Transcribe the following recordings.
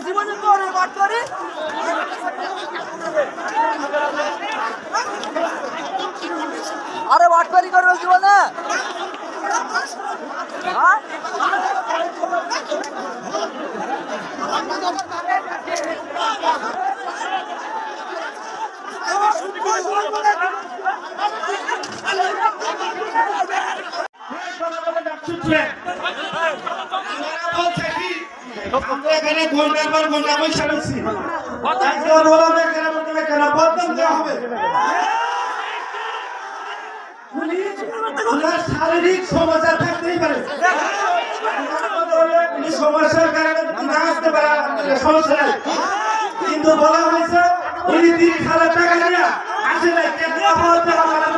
জীবনে করে বাট করে আরে বাটপারি করবে জীবনে হ্যাঁ আমরা এখানে ঘন্টার পর ঘন্টা পয়সা নিচ্ছি একজন বললাম এখানে প্রথমে কেন বদনাম দেওয়া হবে ওনার শারীরিক সমস্যা থাকতেই পারে উনি সমস্যার কারণে না আসতে পারে সমস্যা নাই কিন্তু বলা হয়েছে উনি 30,000 টাকা নিয়ে আসে নাই কেন অপরাধ দেওয়া হবে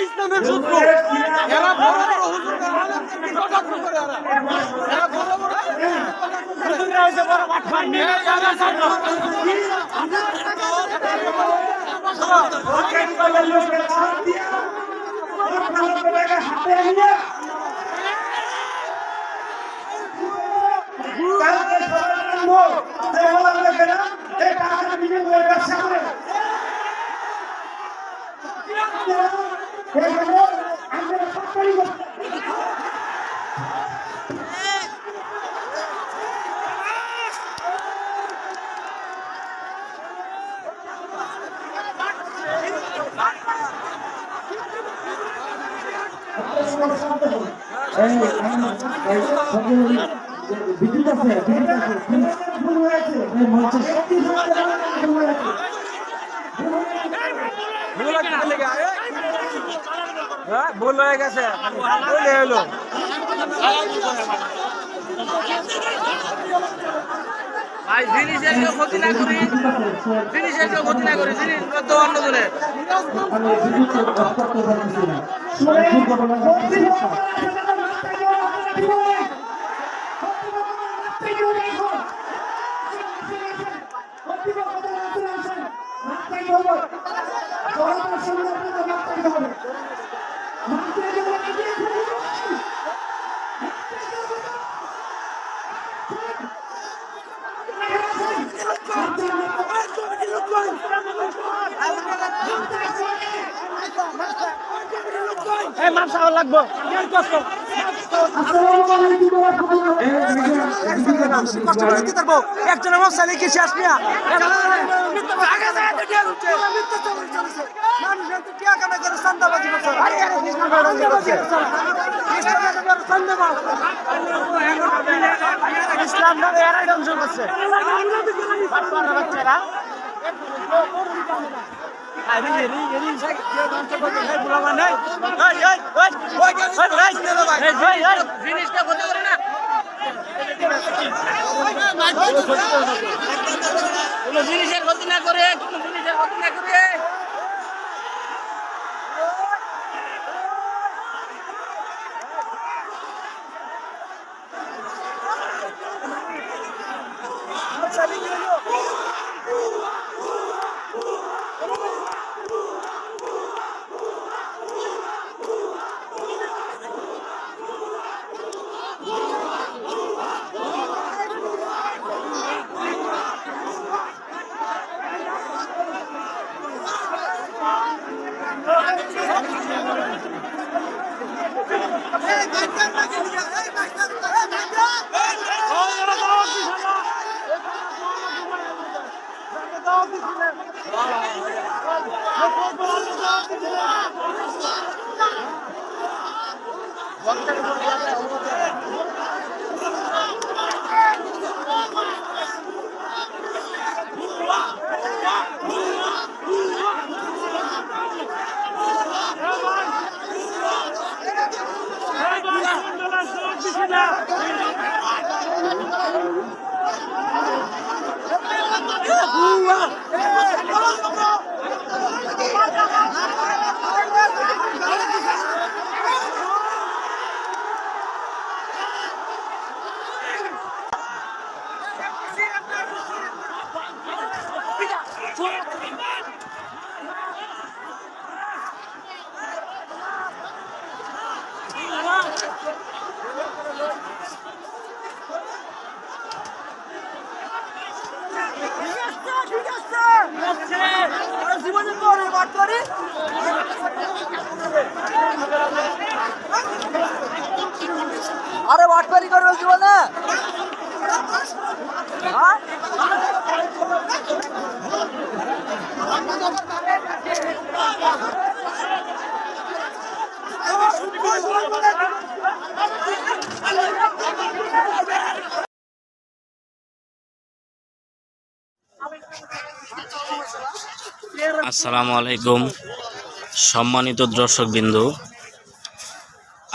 ইসলামের সূত্র এরা বড় বড় হুজুরদের আলেমদেরকে কটাক্ষ করে এরা বড় বড় হুজুররা হইছে বড় বাটপার নিয়ে এরা বিদ্যুৎ আছে ভুল হয়ে গেছে হলো ভাই জিনিসের কেউ ক্ষতি না করি জিনিসের কেউ ক্ষতি না করি জিনিস তো অন্য ধরে লাগবো একজনের মশাই কি শেষ নিয়া ইসলাম এরাই ধ্বংস করছে বাচ্চারা জিনিসটা ক্ষতি করে না কোনো জিনিসের ক্ষতি না করে কোনো জিনিসের ক্ষতি না করে আরে বাটপারি করবে জীবনে আসসালামু আলাইকুম সম্মানিত দর্শকবৃন্দ,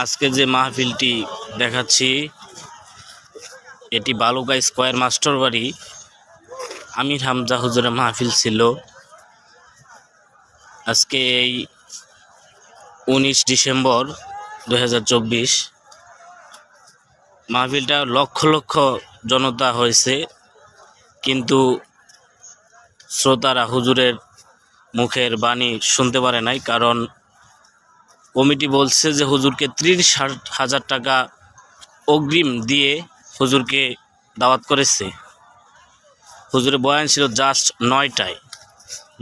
আজকে যে মাহফিলটি দেখাচ্ছি এটি বালুকা স্কয়ার মাস্টার বাড়ি আমির হামজা হুজুরের মাহফিল ছিল। আজকে এই 19 ডিসেম্বর 2024 মাহফিলটা লক্ষ লক্ষ জনতা হয়েছে, কিন্তু শ্রোতারা হুজুরের মুখের বাণী শুনতে পারে নাই, কারণ কমিটি বলছে যে হুজুরকে 30,000 টাকা অগ্রিম দিয়ে হুজুরকে দাওয়াত করেছে। হুজুরের বয়ান ছিল জাস্ট 9টায়,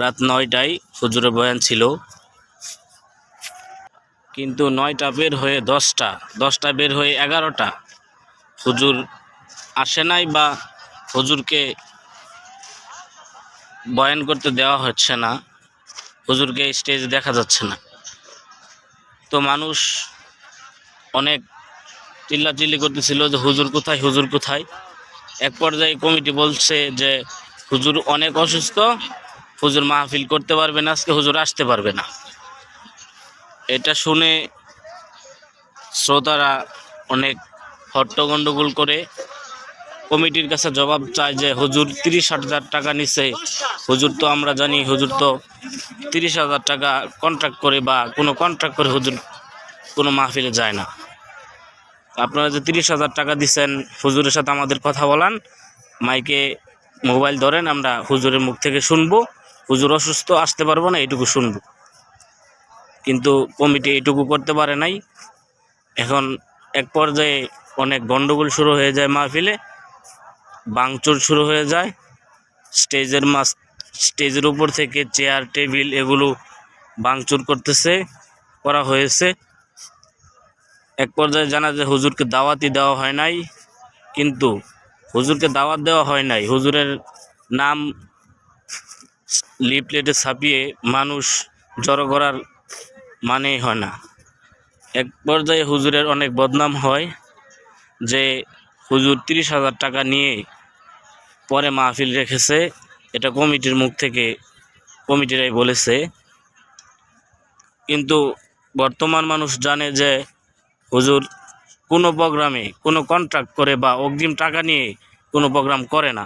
রাত 9টায় হুজুরের বয়ান ছিল, কিন্তু 9টা বের হয়ে 10টা বের হয়ে 11টা হুজুর আসে নাই, বা হুজুরকে বয়ান করতে দেওয়া হচ্ছে না, হুজুরকে স্টেজে দেখা যাচ্ছে না। তো মানুষ অনেক চিল্লাচিল্লি করতেছিল যে হুজুর কোথায়, হুজুর কোথায়। এক পর্যায়ে কমিটি বলছে যে হুজুর অনেক অসুস্থ, হুজুর মাহফিল করতে পারবে না, আজকে হুজুর আসতে পারবে না। এটা শুনে শ্রোতারা অনেক হট্টগণ্ডগোল করে কমিটির কাছে জবাব চায় যে হুজুর 30,000 টাকা নিছে। হুজুর তো আমরা জানি হুজুর তো 30,000 টাকা কন্ট্রাক্ট করে বা কোনো কন্ট্রাক্ট করে হুজুর কোনো মাহফিলে যায় না। আপনারা যে 30,000 টাকা দিচ্ছেন, হুজুরের সাথে আমাদের কথা বলান, মাইকে মোবাইল ধরেন, আমরা হুজুরের মুখ থেকে শুনবো, হুজুর অসুস্থ আসতে পারবো না, এইটুকু শুনবো। কিন্তু কমিটি এইটুকু করতে পারে নাই। এখন এক পর্যায়ে অনেক গন্ডগোল শুরু হয়ে যায়, মাহফিলে ভাঙচুর শুরু হয়ে যায়। স্টেজের উপর থেকে চেয়ার টেবিল এগুলো ভাঙচুর করা হয়েছে। এক পর্যায়ে জানা যায় হুজুরকে দাওয়াতই দেওয়া হয় নাই, কিন্তু হুজুরকে দাওয়াত দেওয়া হয় নাই, হুজুরের নাম লিফলেটে ছাপিয়ে মানুষ জড়ো করার মানেই হয় না। এক পর্যায়ে হুজুরের অনেক বদনাম হয় যে হুজুর 30,000 টাকা নিয়ে পরে মাহফিল রেখেছে, এটা কমিটির মুখ থেকে কমিটিরাই বলেছে। কিন্তু বর্তমান মানুষ জানে যে হুজুর কোনো প্রোগ্রামে কোনো কন্ট্রাক্ট করে বা অগ্রিম টাকা নিয়ে কোনো প্রোগ্রাম করে না।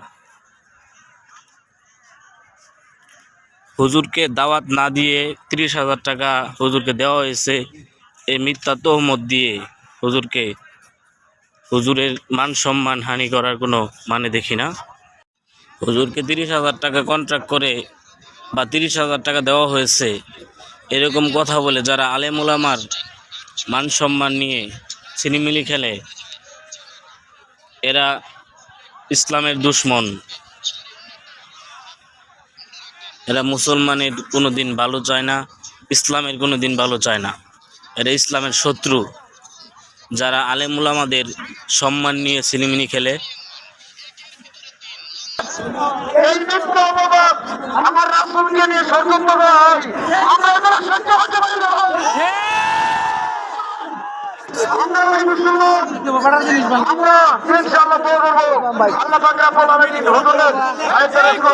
হুজুরকে দাওয়াত না দিয়ে 30,000 টাকা হুজুরকে দেওয়া হয়েছে, এই মিথ্যা তহমত দিয়ে হুজুরের মান সম্মান হানি করার কোনো মানে দেখি না। হুজুরকে 30,000 টাকা কন্ট্রাক্ট করে বা 30,000 টাকা দেওয়া হয়েছে এরকম কথা বলে যারা আলেম ওলামার মান সম্মান নিয়ে ছিনিমিনি খেলে, এরা ইসলামের দুশ্মন, এরা মুসলমানের কোনো দিন ভালো চায় না, ইসলামের কোনো দিন ভালো চায় না, এরা ইসলামের শত্রু। যারা আলেম ওলামাদের সম্মান নিয়ে ছিনিমিনি খেলে, এই মিথ্যা অপবাদ আমার রাসূলকে নিয়ে ষড়যন্ত্র করা হয়, আমরা এগুলো সহ্য করতে পারি না। আমরা ওই মুসলমান, আমরা ইনশাআল্লাহ দোয়া করবো আল্লাহ পাক রব্বুল আলামিন হুজুরের হায়াতে রাখো।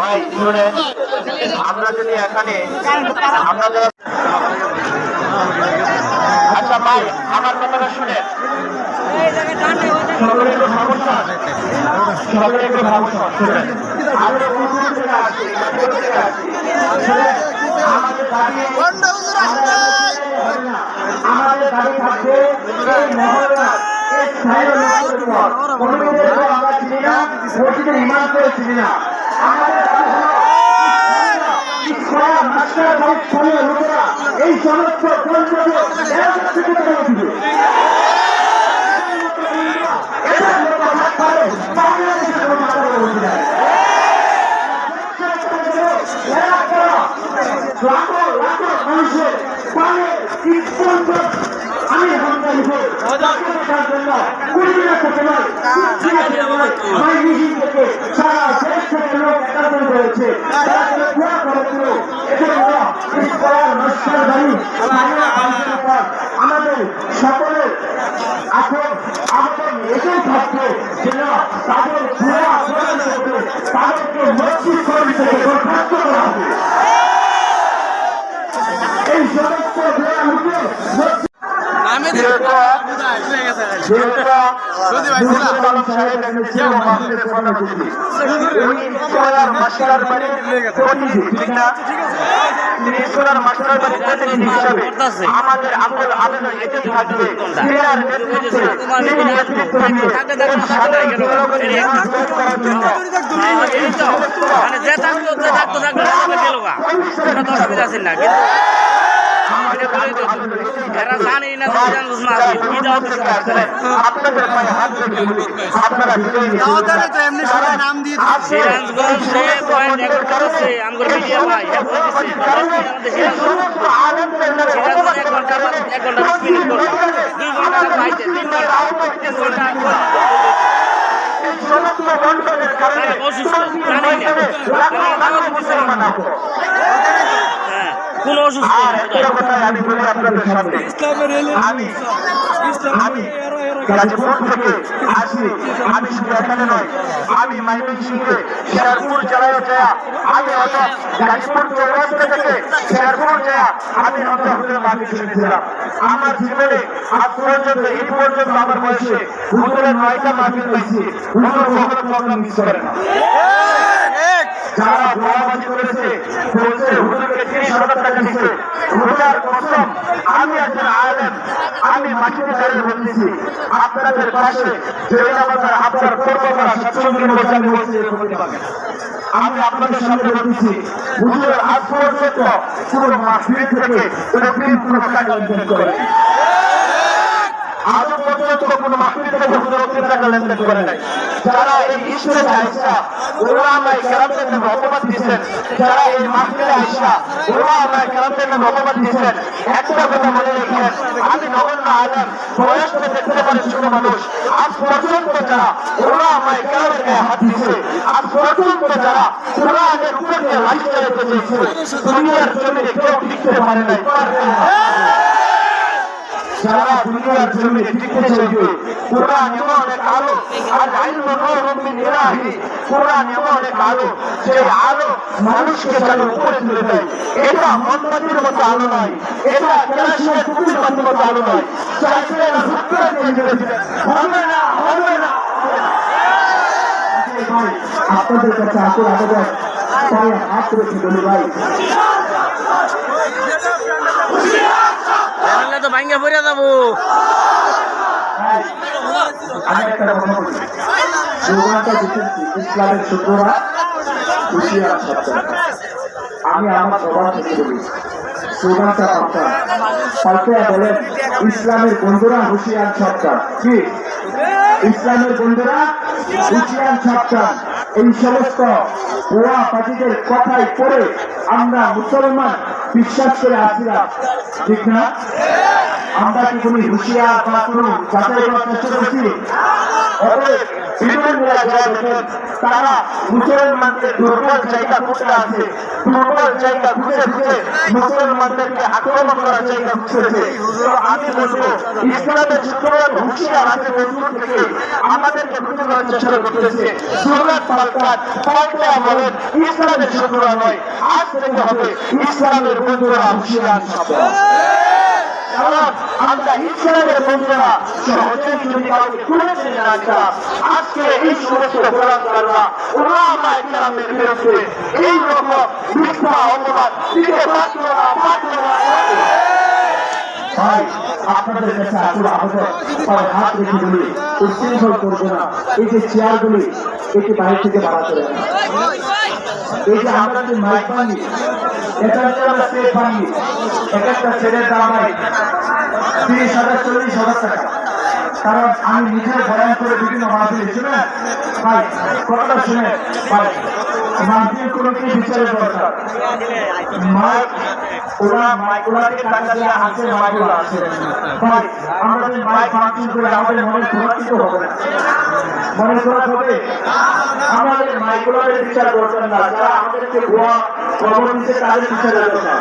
ভাই শুনেন, আমরা যদি এখানে আমরা যারা আচ্ছা ভাই আমার কথাটা শুনেন, সকলের একটু সমস্যা, সকলের একটু সমস্যা শুনেন, আমরা উর্দু থেকে আসি, শুনেন, আমাদের দাবি আমাদের দাবি থাকবে এই মহল্লা এই স্থায়ী লোকের উপর কমিটিদের উপর আমরা চিনি না, মসজিদের ইমাম করে চিনি না। আমাদের দাবি হলো ইসলাম মাস্টার বাড়ির স্থানীয় লোকেরা এই সমস্ত গ্রন্থকে থেকে করে দিবে। এটা লোক হাত পারে বাংলাদেশের কোনো মাথা বলতে যায় লাখো লাখো মানুষের পায়ে আমি হামলা নিব দেখার জন্য 20 দিনের সাথে নয় আমার মিছিল থেকে সারা দেশ থেকে লোক একত্রিত হয়েছে, তারা দোয়া করেছিল এজন্য ইসলাম মাস্টার বাড়ি আমাদের সকলের আবেদন এটাই থাকবে যেন তাদের দোয়া তাদেরকে মসজিদ কর্মী থেকে বরখাস্ত করা হবে। এই সমস্ত আমাদের আবেদন এতে থাকবে আপনাদের পায়ে হাত রেখে আপনারা নাম দিয়ে কোন অসুস্থ আমি বলি আপনাদের সামনে আমি গাজীপুর থেকে আসি, আমি শুধু এখানে নয়, আমি ময়মনসিংহে শেরপুর জেলায় যাওয়া, আমি হয়তো গাজীপুর চৌরাস্তা থেকে শেরপুর যাওয়া আমি হয়তো হুজুরের মাহফিল শুনেছিলাম। আমার জীবনে আজ পর্যন্ত এই পর্যন্ত আমার বয়সে হুজুরের 9টা মাহফিল পেয়েছি, হুজুর কখনো প্রোগ্রাম মিস করে না। যারা দোয়াবাজি করেছে বলছে হুজুরকে 30,000 টাকা দিচ্ছে, হুজুর কসম আমি একজন আলেম, আমি মাটিতে দাঁড়িয়ে বলতেছি আপনাদের পাশে জেলা বাজার আপনার পূর্ব করা স্বাচ্ছন্দ্যের মধ্যে আমি বলছি আমি আপনাদের সামনে বলতেছি হুজুর আজ পর্যন্ত পুরো মাহফিল থেকে কোনো টাকা লেনদেন করে আজও পর্যন্ত কোনো মাহফিল থেকে হুজুর টাকা লেনদেন করে নাই। যারা এই ইসলামে আইসা ওলামায়ে কেরামদের নামে অপবাদ দিচ্ছেন, যারা এই মাহফিলে আইসা ওলামায়ে কেরামদের নামে অপবাদ দিচ্ছেন, একটা কথা মনে রেখেন, আমি নগণ্য আলেম, বয়সটা দেখতে পারেন ছোট মানুষ, আজ পর্যন্ত যারা ওলামায়ে কেরামের গায়ে হাত দিচ্ছে, আজ পর্যন্ত যারা কোরআনের উপর দিয়ে লাঠি চালাতে চেয়েছে, দুনিয়ার জমিনে কেউ টিকতে পারে নাই, পারবে না। যারা দুনিয়ার জমিনে টিকতে চাইবে, কোরআন এমন অনেক আলো, আর ইলমু নূরুম মিন ইলাহি, কোরআন এমন অনেক আলো, যে আলো মানুষকে যেন উপরে তুলে দেয়। এটা মোমবাতির মতো আলো নয়, এটা কেরোসিনের টুপির মতো আলো নয়, চাইলে হুক্কা দিয়ে জেলে দিলেন, হবে না, হবে না। আপনাদের কাছে আকুল আবেদন, পায়ে হাত রেখে বলি ভাই তো ভাঙ্গা পড়ে যাবো। আমি একটা কথা বলি, স্লোগানটা দিতেছি ইসলামের শুক্ররা হুঁশিয়ার সপ্তাহ। আমি আমার সবার থেকে বলি স্লোগানটা পাল্টে বলেন ইসলামের বন্ধুরা হুঁশিয়ার সপ্তাহ। কি ইসলামের বন্ধুরা হুঁশিয়ার সপ্তাহ? এই সমস্ত ভুয়া পার্টিদের কথাই পড়ে আমরা মুসলমান বিশ্বাস করে আসছিলাম, ঠিক না? আমরা কি কোনো হুঁশিয়ার বা কোনো যাচাই করার চেষ্টা করছি? ভিতরে নিয়ে যায় দেখেন তারা মুসলমানদের দুর্বল জায়গা কোথায় আছে, দুর্বল জায়গা খুঁজে খুঁজে মুসলমানদেরকে আক্রমণ করার জায়গা খুঁজেছে। তো আমি বলবো ইসলামের সুতরাং হুঁশিয়ার আছে মজবুত থেকে আমাদেরকে খুঁজে করার চেষ্টা করতেছে। সুরাত পাল্টা বলেন ইসলামের শত্রুরা নয়, আজ থেকে হবে ইসলামের বন্ধুরা হুঁশিয়ার হবে। কারণ আমরা ইসলামের বন্ধুরা সহজে যদি কাউকে তুলে নিয়ে না দিতাম, আজকে এই সমস্ত গোলামরা ওলামা ইকরামের বিরুদ্ধে এই রকম মিথ্যা অপবাদ দিতে পারত না। ভাই আপনাদের কাছে আকুল আবেদন, সবাই হাত রেখে বলি উচ্ছৃঙ্খল করবো না। এই যে চেয়ারগুলি এটি বাইরে থেকে বাড়াতে হবে। এই যে আমরা যে মাইক বানি এটা হচ্ছে আমরা সেট বানি, এক একটা সেটের দাম হয় 30,000 40,000 টাকা। কারণ আমি নিজের বয়ান করে বিভিন্ন মাহফিল শুনে ভাই কথাটা শুনে ভাই মাহফিল কোনো কি বিচারের দরকার মাইক ওনাকে টাকা দিয়ে আসে মাইকগুলো আসে ভাই আমরা যদি মাইক মাহফিল করে আমাদের মনে প্রভাবিত হবে না, মনে করা হবে আমাদের মাইকগুলোর বিচার করবেন না, যারা আমাদেরকে ভুয়া খবর দিচ্ছে তাদের বিচারের দরকার।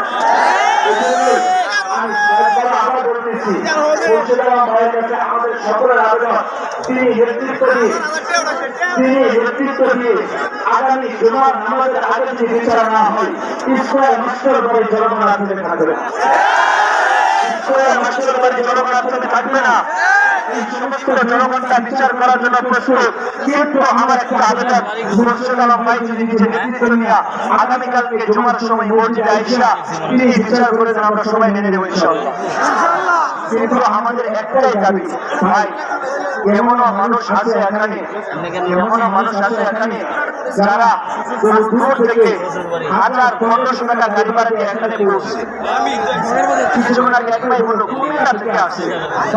আবার বলতেছি আমাদের সকলের আবেদন তিনি নেতৃত্ব দিয়ে আগামী জুমার নামাজের আগে যদি বিচার না হয় ইসলাম মাস্টার বাড়ির জনগণ আসলে থাকবে, ইসলাম মাস্টার বাড়ির জনগণ আসলে থাকবে না। এই সমস্ত জনগণটা বিচার করার জন্য প্রস্তুত, কিন্তু আমার একটা আবেদন মুর্শিদ আলম ভাই যদি নিজের নেতৃত্ব নিয়ে আগামীকালকে জুমার সময় মসজিদে আইসা তিনি বিচার করে দেন, আমরা সবাই মেনে নেব ইনশাআল্লাহ। কিন্তু আমাদের একটাই দাবি ভাই, এমনও মানুষ আছে এখানে, এমনও মানুষ আছে এখানে যারা দূর থেকে 1000-1500 টাকা গাড়ি ভাড়া দিয়ে এখানে পৌঁছছে। কিছুক্ষণ আগে এক ভাই বললো কুমিল্লা থেকে আসছে,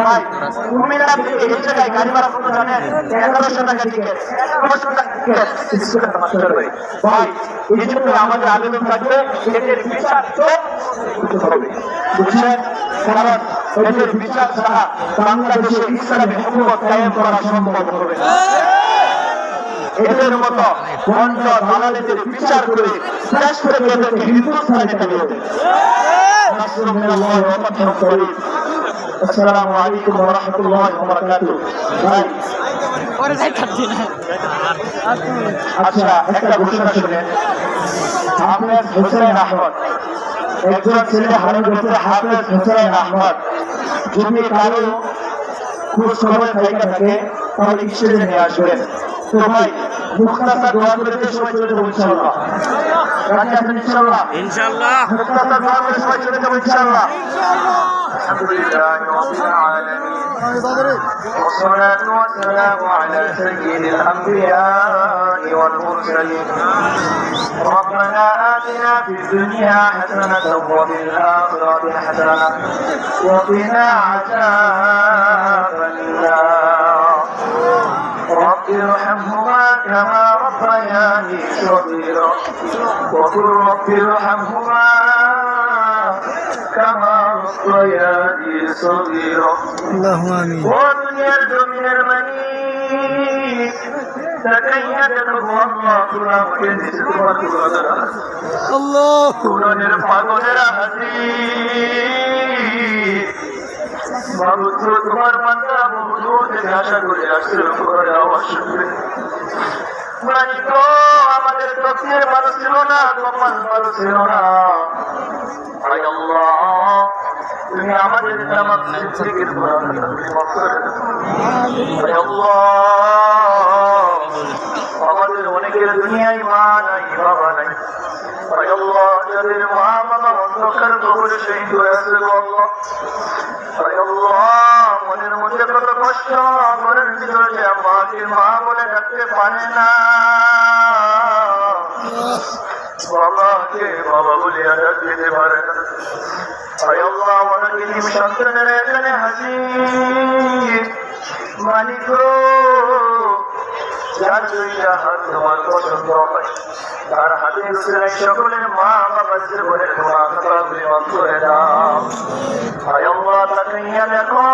ভাই কুমিল্লা থেকে এই জায়গায় গাড়ি ভাড়া কত জানেন? 1100 টাকা টিকিট, 1100 টাকা টিকিট। ভাই এই জন্য আমাদের আবেদন থাকবে এদের বিচার তো হবে, বুঝছেন? কারণ এদের বিচার ছাড়া বাংলাদেশে ইসলামী হুকুমত কায়েম করা সম্ভব হবে না। এদের মতো ভণ্ড দালালেদের বিচার করে দেশ থেকে এদেরকে হিন্দুস্তানে ফেলে দেবে। আসসালামু আলাইকুম ওয়া রাহমাতুল্লাহি ওয়া বারাকাতুহু। আচ্ছা একটা ঘোষণা শুনেন, হাফেজ হোসেন আহমদ, একজন ছেলে হারিয়ে গেছে হাফেজ হোসেন আহমদ, যদি কারো খোঁজ খবর থাকে তাহলে স্টেজে নিয়ে আসবেন। তো ভাই মুখতাসার দোয়া করে দিয়ে সবাই চলে যাবো ইনশাআল্লাহ। রাজি আছেন ইনশাআল্লাহ? ইনশাআল্লাহ মুখতাসার দোয়া করে সবাই চলে যাবো ইনশাআল্লাহ। আলহামদুলিল্লাহ রাব্বিল আলামিন والصلاة والسلام على سيد الأنبياء والمرسلين ربنا آتنا في الدنيا حسنة وفي الآخرة حسنة وقنا عذاب النار رب ارحمهما كما ربياني صغيرا وقل رب ارحمهما كما ربياني صغيرا اللهم آمين ودنيا الدنيا المني تكيد الله كلا وكنس الله كلا نرفضنا حديث মারুত তোমার মাতা বহুদূর থেকে আশা করে আসছে করে আওয়াজ শুনবে। মালিক আমাদের তকদিরের মানুষ ছিল না, কপাল মানুষ ছিল না। হায় আল্লাহ তুমি আমাদের জামাত সিদ্দিকের পুরানো মাফ করে দাও। হায় আল্লাহ আমাদের অনেকের দুনিয়ায় মা নাই বাবা নাই। হায় আল্লাহ যাদের মা বাবা অন্ধকার কবরে শহীদ হয়ে আছে গো আল্লাহ। হায় আল্লাহ মনের মধ্যে কত কষ্ট, মনের ভিতরে যে মাকে মা বলে ডাকতে পারে না, বাবাকে বাবা বলে ডাক দিতে পারে না। হায় আল্লাহ অনেকে নিম সন্তানেরা এখানে হাজির, মালিক যার দুইটা হাত তোমার পছন্দ হয় তার হাতে রুচিরাই সকলের মা বাবা জীবনের তোমার কথাগুলি মাফ করে দাও। হায় আল্লাহ তাকাইয়া দেখো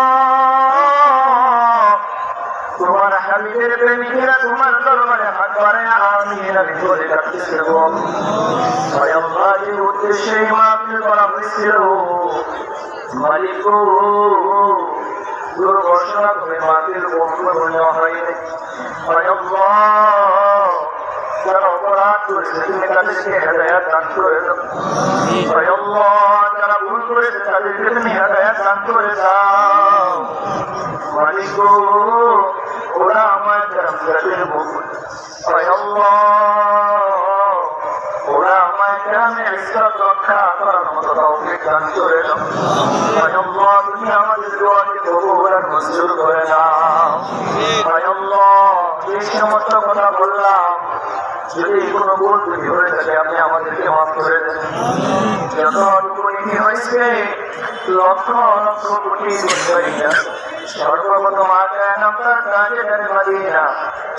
তোমার হাবিবের প্রেমিকেরা তোমার দরবারে হাত বাড়ায় আমিন আমি বলে ডাকতেছে গো আয় আল্লাহ যে উদ্দেশ্যে এই মাহফিল করা হয়েছিল মালিক গো দুর্ঘটনা করে মাহফিল বন্ধ হয়নি আয় আল্লাহ যারা অপরাধ করেছে তুমি তাদেরকে হেদায়াত দান করে দাও আয় আল্লাহ যারা ভুল করেছে তাদেরকে তুমি হেদায়াত দান করে দাও মালিক গো ওরা আমার জামজাদের বকুল আয় আল্লাহ ওরা আমার গ্রামে ইজ্জত রক্ষা করার মতো তৌফিক দান করে দাও আয় আল্লাহ তুমি আমাদের দোয়াকে কবুল আর মঞ্জুর করে নাও আয় আল্লাহ এই সমস্ত কথা বললাম যদি কোনো ভুল ত্রুটি হয়ে থাকে আপনি আমাদেরকে মাফ করে দেন যতটুকু নীতি হয়েছে লক্ষ লক্ষ কোটি সর্বপ্রথম আকান আপনার তাজেদার মদিনা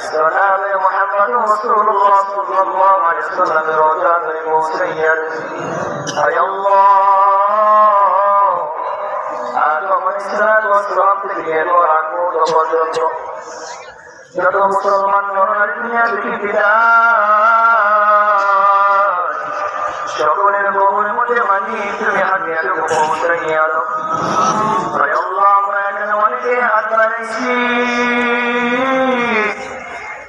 জনাবে মুহাম্মদ রাসূলুল্লাহ সাল্লাল্লাহু আলাইহি ওয়াসাল্লামের রওজা ধরে পৌঁছাইয়া আয় আল্লাহ আদম আলাইহিস সালাম থেকে এরপর আকুত পর্যন্ত যত মুসলমান নরনারী দুনিয়া পৃথিবীরা সকলের বহুর মধ্যে মানি তুমি হাতে আলো পৌঁছাইয়া দাও আয় আল্লাহ আমরা এখানে অনেকে হাত বাড়াইছি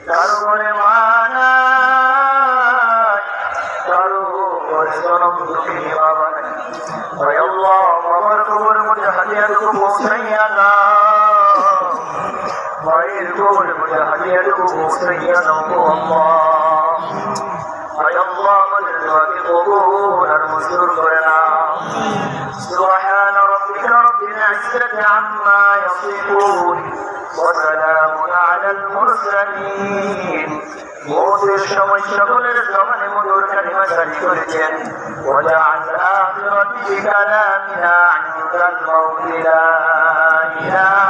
কারো ঘরে মা নাই কারো ঘরে জনম দুঃখী বাবা নাই আয় আল্লাহ বাবার কবর মধ্যে হাতে আলো পৌঁছাইয়া দাও মায়ের কবর মধ্যে হাতে আলো পৌঁছাইয়া দাও আল্লাহ আয় আল্লাহ আমাদের দোয়াকে কবুল আর মঞ্জুর করে নাও سبحان ربك رب العزة عما يصفون وسلام على المرسلين موتر সময় সকলের জবানে মধুর কালিমা জারি করেছেন وجعل آخر كلامنا عند الموت لا إله